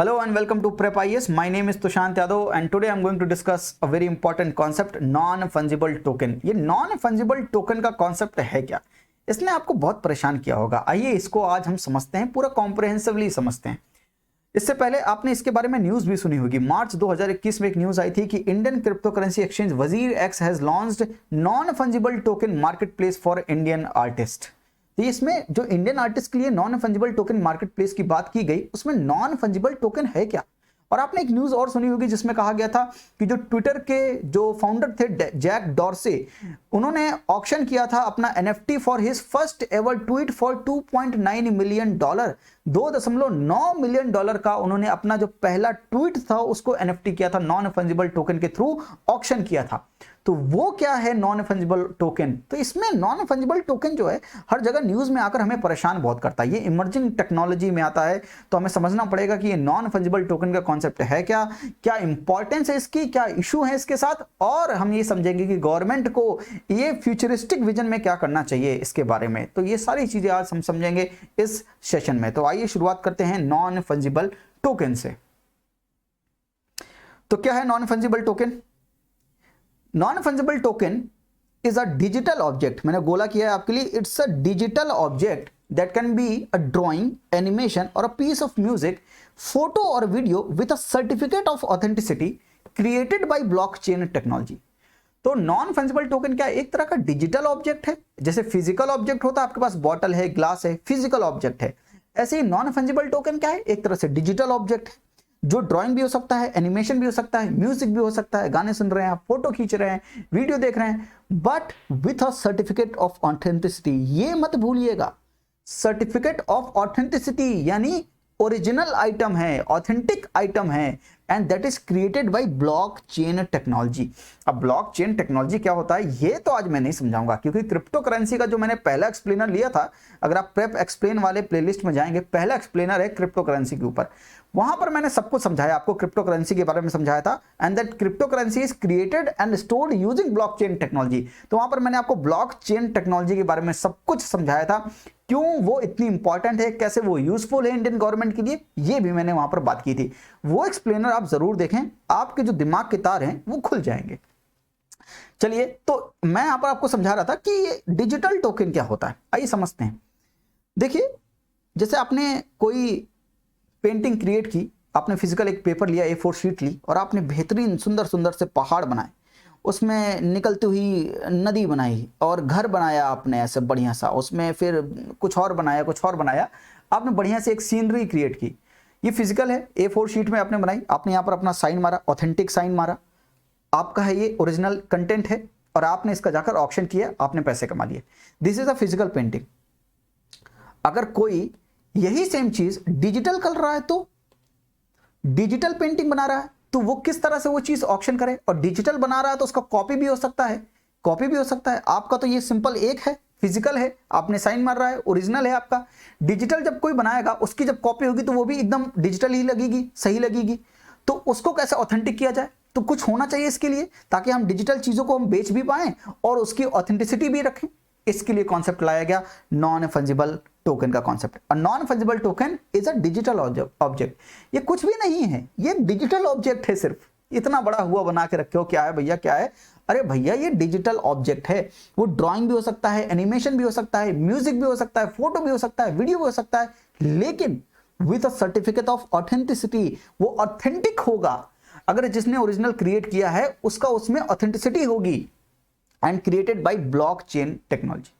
Hello and welcome to Prep IAS. My name is Tushant Yadav and today I'm going to discuss a very important concept, non-fungible token. ये non-fungible token का concept है क्या? इसने आपको बहुत परेशान किया होगा। आइए इसको आज हम समझते हैं, पूरा कॉम्प्रिहेंसिवली समझते हैं। इससे पहले आपने इसके बारे में न्यूज भी सुनी होगी। मार्च 2021 में एक न्यूज आई थी कि इंडियन क्रिप्टो करेंसी एक्सचेंज वजीर x has launched non fungible token market place for Indian artist. तो इसमें जो इंडियन आर्टिस्ट के लिए non fungible token market place की बात की गई, उसमें नॉन फंजिबल टोकन है क्या? और आपने एक न्यूज और सुनी होगी जिसमें कहा गया था कि जो ट्विटर के जो फाउंडर थे जैक डॉर्से, उन्होंने ऑक्शन किया था अपना NFT for his first ever tweet for $2.9 million. $2.9 million का उन्होंने अपना जो पहला ट्वीट था उसको एनएफटी किया था, नॉन फंजिबल टोकन के थ्रू ऑक्शन किया था। तो वो क्या है नॉन फंजिबल टोकन? तो इसमें नॉन फंजिबल टोकन जो है हर जगह न्यूज में आकर हमें परेशान बहुत करता है। ये इमर्जिंग टेक्नोलॉजी में आता है, तो हमें समझना पड़ेगा कि ये नॉन फंजिबल टोकन का कॉन्सेप्ट है क्या, क्या इंपॉर्टेंस है इसकी, क्या इशू है इसके साथ, और हम ये समझेंगे कि गवर्नमेंट को ये फ्यूचरिस्टिक विजन में क्या करना चाहिए इसके बारे में। तो ये सारी चीजें आज हम समझेंगे इस सेशन में। तो आइए शुरुआत करते हैं नॉन फंजिबल टोकन से। तो क्या है non fungible token? Non fungible token is a digital object. मैंने गोला किया है आपके लिए। It's a digital object that can be a drawing, animation और a piece of music, photo और video with a certificate of authenticity created by blockchain technology. तो non fungible token क्या है? एक तरह का डिजिटल ऑब्जेक्ट है। जैसे फिजिकल ऑब्जेक्ट होता है, आपके पास बॉटल है, ग्लास है, फिजिकल ऑब्जेक्ट है। ऐसे ही नॉन फंजिबल टोकन क्या है? एक तरह से डिजिटल ऑब्जेक्ट है जो ड्राइंग भी हो सकता है, एनिमेशन भी हो सकता है, म्यूजिक भी हो सकता है, गाने सुन रहे हैं आप, फोटो खींच रहे हैं, वीडियो देख रहे हैं, but with a certificate of authenticity. ये मत भूलिएगा, सर्टिफिकेट ऑफ ऑथेंटिसिटी यानी ओरिजिनल आइटम है, ऑथेंटिक आइटम है, and that is created by blockchain technology. अब ब्लॉकचेन टेक्नोलॉजी क्या होता है ये तो आज मैं नहीं समझाऊंगा, क्योंकि क्रिप्टो करेंसी का जो मैंने पहला एक्सप्लेनर लिया था, अगर आप प्रेप एक्सप्लेन वाले प्लेलिस्ट में जाएंगे, पहला एक्सप्लेनर है क्रिप्टो करेंसी के ऊपर। वहां पर मैंने सब कुछ समझाया, आपको क्रिप्टो करेंसी के बारे में समझाया था, and that crypto currency is created and stored using blockchain technology. तो वहां पर मैंने आपको ब्लॉकचेन टेक्नोलॉजी के बारे में सब कुछ समझाया था, क्यों वो इतनी इंपॉर्टेंट है, कैसे वो यूजफुल है इंडियन गवर्नमेंट के लिए, ये भी मैंने वहां पर बात की थी। वो एक्सप्लेनर आप जरूर देखें, आपके जो दिमाग के तार हैं वो खुल जाएंगे। चलिए, तो मैं यहां पर आपको समझा रहा था कि ये डिजिटल टोकन क्या होता है। आइए समझते हैं। देखिए, जैसे आपने कोई पेंटिंग क्रिएट की, आपने फिजिकल एक पेपर लिया, A4 शीट ली, और आपने बेहतरीन सुंदर सुंदर से पहाड़ बनाए, उसमें निकलती हुई नदी बनाई और घर बनाया आपने ऐसे बढ़िया सा, उसमें फिर कुछ और बनाया, आपने बढ़िया से एक सीनरी क्रिएट की। ये फिजिकल है, A4 शीट में आपने बनाई, आपने यहाँ पर अपना साइन मारा, ऑथेंटिक साइन मारा, आपका है ये, ओरिजिनल कंटेंट है, और आपने इसका जाकर ऑक्शन किया, आपने पैसे कमा लिए। This is a physical painting. अगर कोई यही सेम चीज डिजिटल कर रहा है, तो डिजिटल पेंटिंग बना रहा है, तो वो किस तरह से वो चीज ऑक्शन करे? और डिजिटल बना रहा है तो उसका कॉपी भी हो सकता है, आपका तो ये सिंपल एक है, फिजिकल है, आपने साइन मार रहा है, ओरिजिनल है आपका। डिजिटल जब कोई बनाएगा, उसकी जब कॉपी होगी तो वो भी एकदम डिजिटल ही लगेगी, सही लगेगी। तो उसको कैसे ऑथेंटिक किया जाए? तो कुछ होना चाहिए इसके लिए, ताकि हम डिजिटल चीजों को हम बेच भी पाएं और उसकी ऑथेंटिसिटी भी रखें। इसके लिए कॉन्सेप्ट लाया गया नॉन फंजिबल टोकन का कॉन्सेप्ट। और non fungible token is a digital object. ये कुछ भी नहीं है, ये डिजिटल ऑब्जेक्ट है। सिर्फ इतना बड़ा हुआ बना के रखे हो, क्या है भैया, क्या है? अरे भैया, ये डिजिटल ऑब्जेक्ट है। वो ड्राइंग भी हो सकता है, एनिमेशन भी हो सकता है, म्यूजिक भी हो सकता है, फोटो भी हो सकता है, वीडियो भी हो सकता है, लेकिन with a certificate of authenticity. वो ऑथेंटिक होगा। अगर जिसने ओरिजिनल क्रिएट किया है उसका उसमें ऑथेंटिसिटी होगी, and created by blockchain technology.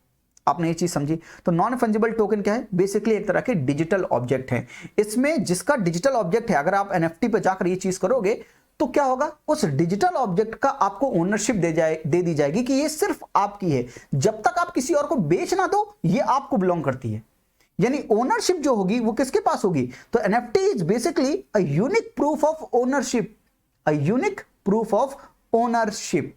आपने ये चीज समझी? तो नॉन फंजिबल टोकन क्या है? बेसिकली एक तरह के डिजिटल ऑब्जेक्ट है। इसमें जिसका डिजिटल ऑब्जेक्ट है, अगर आप एनएफटी पे जाकर ये चीज करोगे तो क्या होगा? उस डिजिटल ऑब्जेक्ट का आपको ओनरशिप दे दी जाएगी कि ये सिर्फ आपकी है। जब तक आप किसी और को बेच ना दो, ये आपको बिलोंग करती है। यानी ओनरशिप जो होगी वो किसके पास होगी? तो NFT is basically a unique proof of ownership,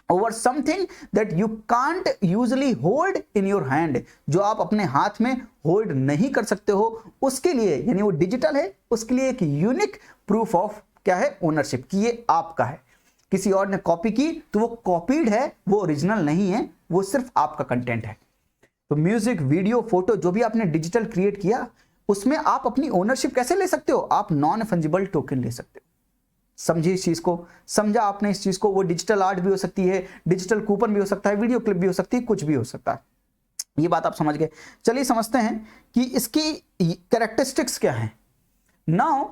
over something that you can't usually hold in your hand। जो आप अपने हाथ में होल्ड नहीं कर सकते हो, उसके लिए, यानी वो डिजिटल है, उसके लिए एक यूनिक प्रूफ ऑफ क्या है? ओनरशिप, कि ये आपका है। किसी और ने कॉपी की तो वो कॉपीड है, वो ओरिजिनल नहीं है, वो सिर्फ आपका कंटेंट है। तो म्यूजिक, वीडियो, फोटो जो भी आपने डिजिटल क्रिएट किया, उसमें आप अपनी ओनरशिप कैसे ले सकते हो, आप नॉन फंजिबल टोकन ले सकते हो। समझिए इस चीज को, समझा आपने इस चीज को। वो डिजिटल आर्ट भी हो सकती है, डिजिटल कूपन भी हो सकता है, वीडियो क्लिप भी हो सकती है, कुछ भी हो सकता है। ये बात आप समझ गए। चलिए समझते हैं कि इसकी कैरेक्टरिस्टिक्स क्या है। नाउ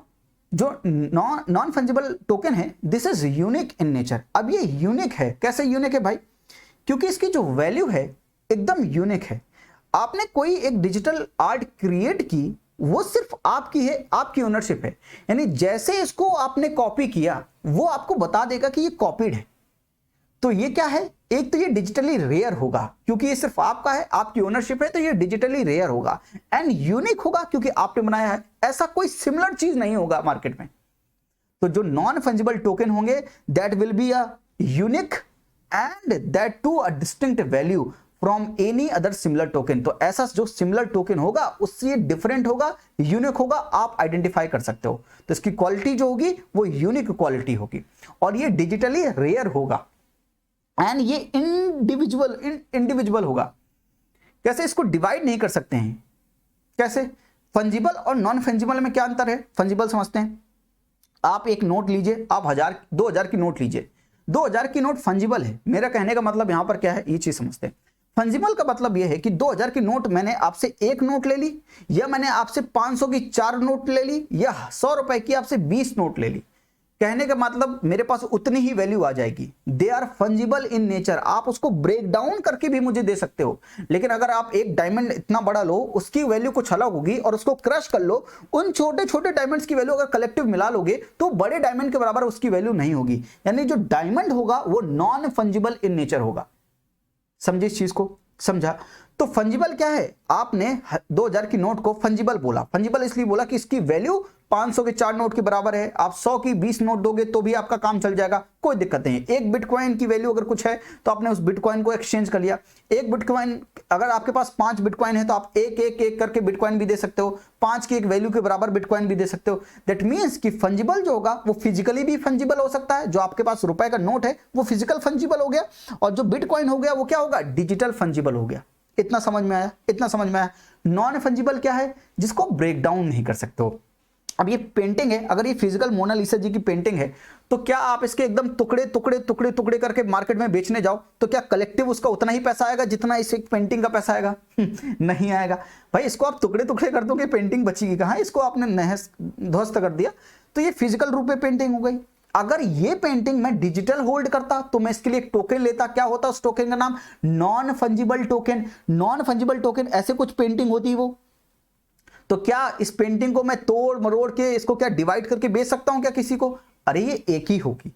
जो नॉन फंजिबल टोकन है, this is unique in nature. अब ये यूनिक है, कैसे यूनिक है भाई, क्योंकि इसकी जो वैल्यू है एकदम यूनिक है। आपने कोई एक डिजिटल आर्ट क्रिएट की, वो सिर्फ आपकी है, आपकी ओनरशिप है। यानी जैसे इसको आपने कॉपी किया वो आपको बता देगा कि ये कॉपीड है। तो ये क्या है, एक तो ये डिजिटली रेयर होगा क्योंकि ये सिर्फ आपका है, आपकी ओनरशिप है, तो ये डिजिटली रेयर होगा एंड यूनिक होगा क्योंकि आपने बनाया है। ऐसा कोई सिमिलर चीज नहीं होगा मार्केट में। तो जो नॉन फंजिबल टोकन होंगे that will be a unique and that too a distinct value from any other similar token. तो ऐसा जो सिमिलर टोकन होगा उससे डिफरेंट होगा, यूनिक होगा, आप आइडेंटिफाई कर सकते हो। तो इसकी क्वालिटी जो होगी वो यूनिक क्वालिटी होगी और ये डिजिटली रेयर होगा एंड ये इंडिविजुअल होगा। कैसे, इसको डिवाइड नहीं कर सकते हैं। कैसे, फंजिबल और नॉन फंजिबल में क्या अंतर है, फंजिबल समझते हैं। आप एक नोट लीजिए, आप 2000 की नोट लीजिए, 2000 की नोट फंजिबल है। मेरा कहने का मतलब यहां पर क्या है, ये चीज समझते हैं। फंजिबल का मतलब यह है कि 2000 की नोट मैंने आपसे एक नोट ले ली, या मैंने आपसे 500 की 4 नोट ले ली, या 100 रुपए की आपसे 20 नोट ले ली। कहने का मतलब मेरे पास उतनी ही वैल्यू आ जाएगी। They are fungible in nature. आप उसको ब्रेक डाउन करके भी मुझे दे सकते हो, लेकिन अगर आप एक डायमंड इतना बड़ा लो, उसकी वैल्यू कुछ अलग होगी, और उसको क्रश कर लो, उन छोटे छोटे डायमंड्स की वैल्यू अगर कलेक्टिव मिला लोगे तो बड़े डायमंड के बराबर उसकी वैल्यू नहीं होगी। यानी जो डायमंड होगा वो नॉन फंजिबल इन नेचर होगा। समझे इस चीज को, समझा। तो फंजिबल क्या है, आपने 2000 की नोट को फंजिबल बोला। फंजिबल इसलिए बोला कि इसकी वैल्यू 500 के 4 नोट के बराबर है। आप 100 की 20 नोट दोगे तो भी आपका काम चल जाएगा, कोई दिक्कत नहीं है। एक बिटकॉइन की वैल्यू अगर कुछ है तो आपने उस बिटकॉइन को एक्सचेंज कर लिया। एक बिटकॉइन, अगर आपके पास 5 बिटकॉइन है तो आप एक करके बिटकॉइन भी दे सकते हो, 5 की एक वैल्यू के बराबर बिटकॉइन भी दे सकते हो। दैट मीन्स कि फंजिबल जो होगा वो फिजिकली भी फंजिबल हो सकता है। जो आपके पास रुपए का नोट है वो फिजिकल फंजिबल हो गया, और जो बिटकॉइन हो गया वो क्या होगा, डिजिटल फंजिबल हो गया। इतना समझ में आया, इतना समझ में आया। नॉन फंजिबल क्या है, जिसको ब्रेक डाउन नहीं कर सकते हो। अब ये पेंटिंग है, अगर ये फिजिकल मोनालिसा जी की पेंटिंग है तो क्या आप इसके एकदम टुकड़े टुकड़े टुकड़े टुकड़े करके मार्केट में बेचने जाओ तो क्या कलेक्टिव उसका उतना ही पैसा आएगा जितना इस एक पेंटिंग का पैसा आएगा? नहीं आएगा भाई। इसको आप टुकड़े टुकड़े कर दोगे, पेंटिंग बचेगी कहां? इसको आपने ध्वस्त कर दिया, तो ये फिजिकल रूप में पेंटिंग हो गई। अगर ये पेंटिंग मैं डिजिटल होल्ड करता तो मैं इसके लिए एक टोकन लेता। क्या होता उस टोकन का नाम? Non fungible token. Non fungible token ऐसे कुछ पेंटिंग होती है वो। तो क्या इस पेंटिंग को मैं तोड़ मरोड़ के इसको क्या डिवाइड करके बेच सकता हूं क्या किसी को? अरे ये एक ही होगी।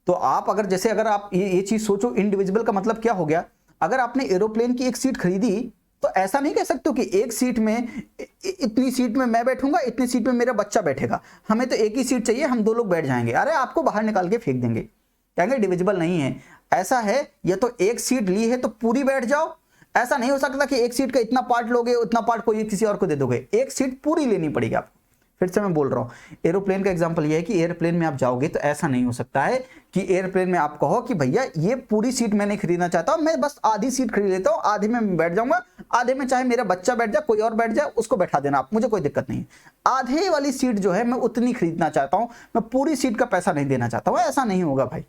तो आप अगर जैसे अगर आप ये चीज सोचो, इंडिविजुअल का मतलब क्या हो गया? अगर आपने एरोप्लेन की एक सीट खरीदी तो ऐसा नहीं कह सकते हो कि एक सीट में, इतनी सीट में मैं बैठूंगा, इतनी सीट में मेरा बच्चा बैठेगा, हमें तो एक ही सीट चाहिए, हम 2 लोग बैठ जाएंगे। अरे आपको बाहर निकाल के फेंक देंगे, कहेंगे डिविजिबल नहीं है। ऐसा है, या तो एक सीट ली है तो पूरी बैठ जाओ। ऐसा नहीं हो सकता कि एक सीट का इतना पार्ट लोगे, उतना पार्ट कोई किसी और को दे दोगे। एक सीट पूरी लेनी पड़ेगी आपको। फिर से मैं बोल रहा हूं, एरोप्लेन का एग्जांपल ये है कि एयरप्लेन में आप जाओगे तो ऐसा नहीं हो सकता है कि एयरप्लेन में आप कहो कि भैया ये पूरी सीट मैं नहीं खरीदना चाहता हूं, मैं बस आधी सीट खरीद लेता हूं, आधे में बैठ जाऊंगा, आधे में चाहे मेरा बच्चा बैठ जाए, कोई और बैठ जाए, उसको बैठा देना आप, मुझे कोई दिक्कत नहीं है। आधे वाली सीट जो है मैं उतनी खरीदना चाहता हूं, मैं पूरी सीट का पैसा नहीं देना चाहता हूं। ऐसा नहीं होगा भाई,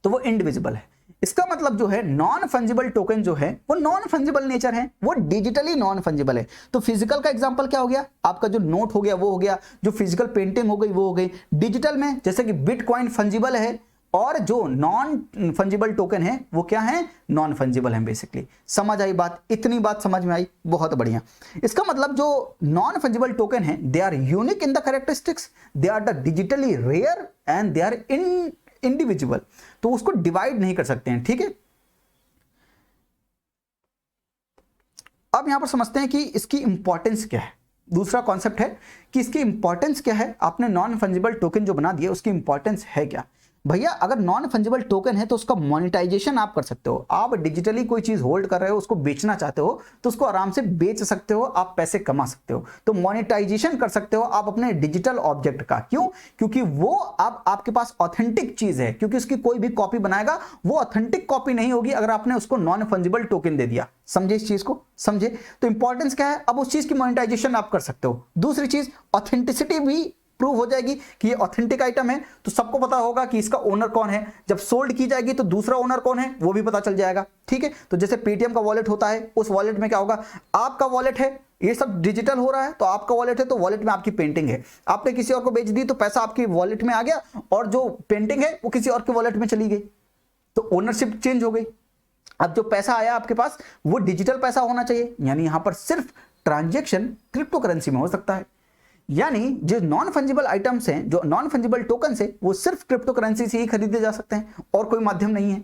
तो वो इंडिविजिबल है। इसका मतलब जो है नॉन फंजिबल टोकन जो है वो नॉन फंजिबल नेचर है, वो डिजिटली नॉन फंजिबल है। तो फिजिकल का एग्जांपल क्या हो गया? आपका जो नोट हो गया वो हो गया, जो फिजिकल पेंटिंग हो गई वो हो गई। डिजिटल में जैसे कि बिटकॉइन फंजिबल है, और जो नॉन फंजिबल टोकन है वो क्या है? नॉन फंजिबल है बेसिकली। समझ आई बात? इतनी बात समझ में आई, बहुत बढ़िया। इसका मतलब जो नॉन फंजिबल टोकन है they are unique in the characteristics, they are the digitally rare and they are individual. तो उसको डिवाइड नहीं कर सकते हैं, ठीक है। अब यहां पर समझते हैं कि इसकी इंपॉर्टेंस क्या है। दूसरा कॉन्सेप्ट है कि इसकी इंपॉर्टेंस क्या है। आपने नॉन फंजिबल टोकन जो बना दिया उसकी इंपॉर्टेंस है क्या? भैया अगर नॉन फंजिबल टोकन है तो उसका मोनेटाइजेशन आप कर सकते हो। आप डिजिटली कोई चीज होल्ड कर रहे हो, उसको बेचना चाहते हो तो उसको आराम से बेच सकते हो, आप पैसे कमा सकते हो। तो मोनेटाइजेशन कर सकते हो आप अपने डिजिटल ऑब्जेक्ट का। क्यों? क्योंकि वो आपके पास ऑथेंटिक चीज है, क्योंकि उसकी कोई भी कॉपी बनाएगा वो ऑथेंटिक कॉपी नहीं होगी अगर आपने उसको नॉन फंजिबल टोकन दे दिया। समझे इस चीज को? समझे? तो इंपॉर्टेंस क्या है, अब उस चीज की मोनेटाइजेशन आप कर सकते हो। दूसरी चीज, ऑथेंटिसिटी भी प्रूव हो जाएगी कि ये ऑथेंटिक आइटम है, तो सबको पता होगा कि इसका ओनर कौन है। जब सोल्ड की जाएगी तो दूसरा ओनर कौन है वो भी पता चल जाएगा। ठीक है, तो जैसे पेटीएम का वॉलेट होता है, उस वॉलेट में क्या होगा, आपका वॉलेट है, ये सब डिजिटल हो रहा है तो आपका वॉलेट है, तो वॉलेट में आपकी पेंटिंग है, आपने किसी और को बेच दी तो पैसा आपकी वॉलेट में आ गया और जो पेंटिंग है वो किसी और के वॉलेट में चली गई, तो ओनरशिप चेंज हो गई। अब जो पैसा आया आपके पास वो डिजिटल पैसा होना चाहिए, यानी यहां पर सिर्फ ट्रांजैक्शन क्रिप्टो करेंसी में हो सकता है। यानी जो नॉन फंजिबल आइटम्स हैं, जो नॉन फंजिबल टोकन है, वो सिर्फ क्रिप्टो करेंसी से ही खरीदे जा सकते हैं और कोई माध्यम नहीं है।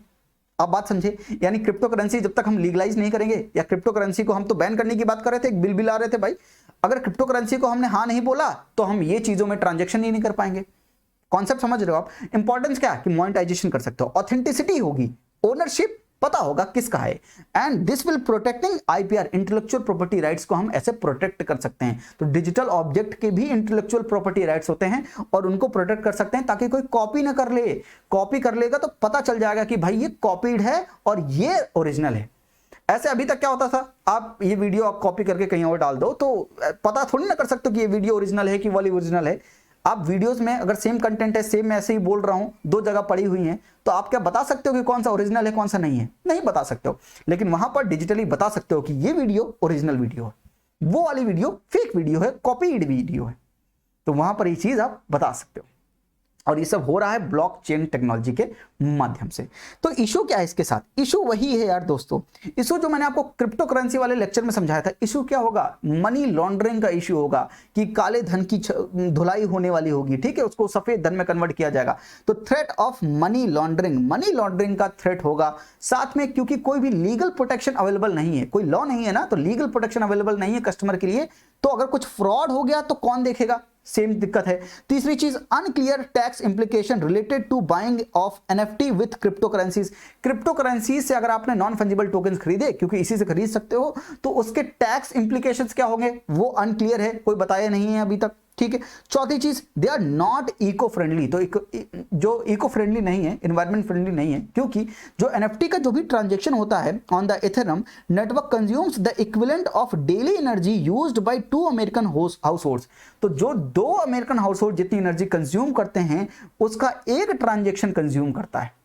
आप बात समझे? यानी क्रिप्टो करेंसी जब तक हम लीगलाइज नहीं करेंगे, या क्रिप्टो करेंसी को हम तो बैन करने की बात कर रहे थे, एक बिल आ रहे थे भाई, अगर क्रिप्टो करेंसी को हमने हाँ नहीं बोला तो हम ये चीजों में ट्रांजेक्शन ही नहीं कर पाएंगे। कॉन्सेप्ट समझ रहे हो आप? इंपॉर्टेंस क्या है कि मोनेटाइजेशन कर सकते हो, ऑथेंटिसिटी होगी, ओनरशिप पता होगा किसका है, and this will protecting IPR, intellectual property rights को हम ऐसे प्रोटेक्ट कर सकते हैं। तो डिजिटल ऑब्जेक्ट के भी इंटेलेक्चुअल प्रॉपर्टी राइट्स होते हैं और उनको प्रोटेक्ट कर सकते हैं ताकि कोई कॉपी ना कर ले। कॉपी कर लेगा तो पता चल जाएगा कि भाई ये कॉपीड है और ये ओरिजिनल है। ऐसे अभी तक क्या होता था, आप ये वीडियो आप कॉपी करके कहीं और डाल दो तो पता थोड़ी ना कर सकते कि ये वीडियो ओरिजिनल है कि वाली ओरिजिनल है। आप वीडियोस में अगर सेम कंटेंट है, सेम मैं ऐसे ही बोल रहा हूं, दो जगह पड़ी हुई हैं, तो आप क्या बता सकते हो कि कौन सा ओरिजिनल है कौन सा नहीं है? नहीं बता सकते हो। लेकिन वहां पर डिजिटली बता सकते हो कि ये वीडियो ओरिजिनल वीडियो है, वो वाली वीडियो फेक वीडियो है, कॉपीड वीडियो है। तो वहां पर ये चीज आप बता सकते हो, और ये सब हो रहा है ब्लॉकचेन टेक्नोलॉजी के माध्यम से। तो इशू क्या है इसके साथ? इशू वही है यार दोस्तों, इशू जो मैंने आपको क्रिप्टो करेंसी वाले लेक्चर में समझाया था। इशू क्या होगा? मनी लॉन्ड्रिंग का इशू होगा कि काले धन की धुलाई होने वाली होगी, ठीक है, उसको सफेद धन में कन्वर्ट किया जाएगा। तो थ्रेट ऑफ मनी लॉन्ड्रिंग का थ्रेट होगा साथ में, क्योंकि कोई भी लीगल प्रोटेक्शन अवेलेबल नहीं है, कोई लॉ नहीं है ना, तो लीगल प्रोटेक्शन अवेलेबल नहीं है कस्टमर के लिए। तो अगर कुछ फ्रॉड हो गया तो कौन देखेगा? सेम दिक्कत है। तीसरी चीज, unclear tax implication related to buying of NFT with crypto currencies. Crypto currencies से अगर आपने नॉन फंजिबल टोकन्स खरीदे, क्योंकि इसी से खरीद सकते हो, तो उसके टैक्स इंप्लीकेशंस क्या होंगे वो अनक्लियर है, कोई बताया नहीं है अभी तक। ठीक है। चौथी चीज, they are not eco friendly. तो जो इको फ्रेंडली नहीं है, इन्वायरमेंट फ्रेंडली नहीं है, क्योंकि जो एनएफटी का जो भी ट्रांजैक्शन होता है on the Ethereum network consumes the equivalent of daily energy used by 2 American house holds. तो जो 2 अमेरिकन हाउस होल्ड जितनी एनर्जी कंज्यूम करते हैं उसका एक ट्रांजैक्शन कंज्यूम करता है।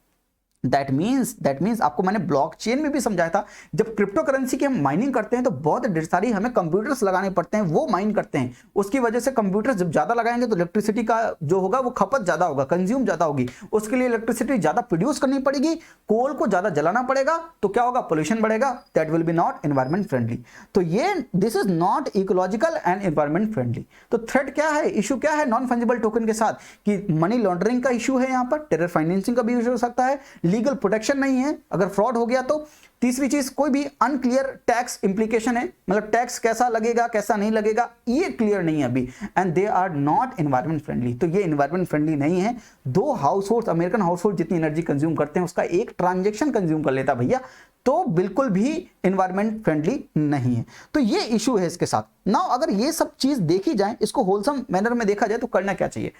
दैट मीन्स आपको मैंने ब्लॉकचेन में भी समझाया था, जब क्रिप्टो करेंसी की हम माइनिंग करते हैं तो बहुत ढेर सारी हमें कंप्यूटर्स लगाने पड़ते हैं, वो माइन करते हैं। उसकी वजह से कंप्यूटर्स जब ज्यादा लगाएंगे तो इलेक्ट्रिसिटी का जो होगा वो खपत ज्यादा होगा, कंज्यूम ज्यादा होगी, उसके लिए इलेक्ट्रिसिटी ज्यादा प्रोड्यूस करनी पड़ेगी, कोल को ज्यादा जलाना पड़ेगा, तो क्या होगा? पोल्यूशन बढ़ेगा। That will B not environment friendly. तो ये this is not ecological and environment friendly. तो थ्रेट क्या है, इशू क्या है नॉन फंजिबल टोकन के साथ? कि मनी लॉन्ड्रिंग का इशू है, यहां पर टेरर फाइनेंसिंग का भी इशू हो सकता है, लीगल प्रोटेक्शन नहीं है अगर फ्रॉड हो गया तो। तीसरी चीज, कोई भी अनक्लियर टैक्स इंप्लीकेशन है, मतलब टैक्स कैसा लगेगा कैसा नहीं लगेगा ये क्लियर नहीं है अभी। And they are not environment friendly. तो ये एनवायरमेंट फ्रेंडली नहीं है। 2 household, American household जितनी एनर्जी कंज्यूम करते हैं उसका एक ट्रांजेक्शन कंज्यूम कर लेता भैया, तो बिल्कुल भी एनवायरमेंट फ्रेंडली नहीं है। तो ये इशू है इसके साथ। नाउ अगर ये सब चीज देखी जाए, इसको होलसम मैनर में देखा जाए तो करना क्या चाहिए?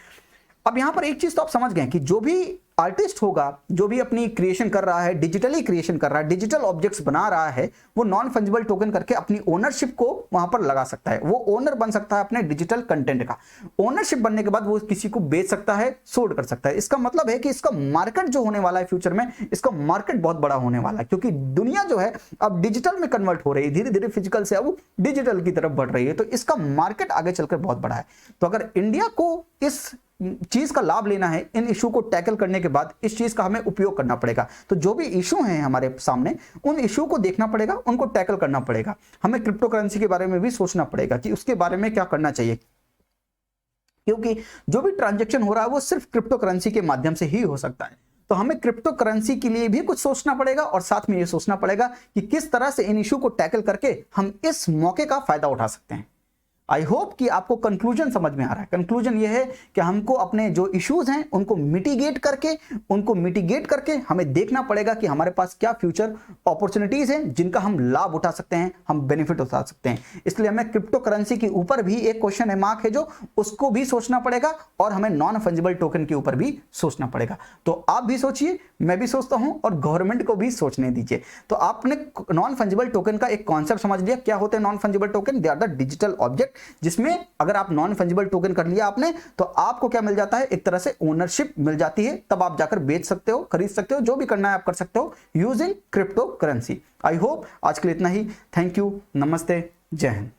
अब यहां पर एक चीज तो आप समझ गए कि जो भी आर्टिस्ट होगा, जो भी अपनी क्रिएशन कर रहा है, डिजिटली क्रिएशन कर रहा है, डिजिटल ऑब्जेक्ट्स बना रहा है, वो नॉन फंजिबल टोकन करके अपनी ओनरशिप को वहां पर लगा सकता है। वो ओनर बन सकता है अपने डिजिटल कंटेंट का। ओनरशिप बनने के बाद वो किसी को बेच सकता है, सोल्ड कर सकता है। इसका मतलब है कि इसका मार्केट जो होने वाला है फ्यूचर में, इसका मार्केट बहुत बड़ा होने वाला है, क्योंकि दुनिया जो है अब डिजिटल में कन्वर्ट हो रही है, धीरे धीरे फिजिकल से अब डिजिटल की तरफ बढ़ रही है। तो इसका मार्केट आगे चलकर बहुत बड़ा है। तो अगर इंडिया को इस चीज का लाभ लेना है, इन इशू को टैकल करने के बाद इस चीज का हमें उपयोग करना पड़ेगा। तो जो भी इशू हैं हमारे सामने, उन इशू को देखना पड़ेगा, उनको टैकल करना पड़ेगा। हमें क्रिप्टो करेंसी के बारे में भी सोचना पड़ेगा कि उसके बारे में क्या करना चाहिए, क्योंकि जो भी ट्रांजैक्शन हो रहा है वो सिर्फ क्रिप्टो करेंसी के माध्यम से ही हो सकता है। तो हमें क्रिप्टो करेंसी के लिए भी कुछ सोचना पड़ेगा और साथ में ये सोचना पड़ेगा कि किस तरह से इन इशू को टैकल करके हम इस मौके का फायदा उठा सकते हैं। आई होप कि आपको कंक्लूजन समझ में आ रहा है। कंक्लूजन ये है कि हमको अपने जो इश्यूज हैं उनको मिटिगेट करके हमें देखना पड़ेगा कि हमारे पास क्या फ्यूचर अपॉर्चुनिटीज हैं जिनका हम लाभ उठा सकते हैं, हम बेनिफिट उठा सकते हैं। इसलिए हमें क्रिप्टो करेंसी के ऊपर भी एक क्वेश्चन है मार्क है जो उसको भी सोचना पड़ेगा और हमें नॉन फंजिबल टोकन के ऊपर भी सोचना पड़ेगा। तो आप भी सोचिए, मैं भी सोचता हूं और गवर्नमेंट को भी सोचने दीजिए। तो आपने नॉन फंजिबल टोकन का एक कॉन्सेप्ट समझ लिया। क्या होते हैं non fungible token? They are the digital object जिसमें अगर आप नॉन फंजिबल टोकन कर लिया आपने तो आपको क्या मिल जाता है, एक तरह से ओनरशिप मिल जाती है। तब आप जाकर बेच सकते हो, खरीद सकते हो, जो भी करना है आप कर सकते हो using crypto currency. I hope आज के लिए इतना ही। थैंक यू, नमस्ते, जय हिंद।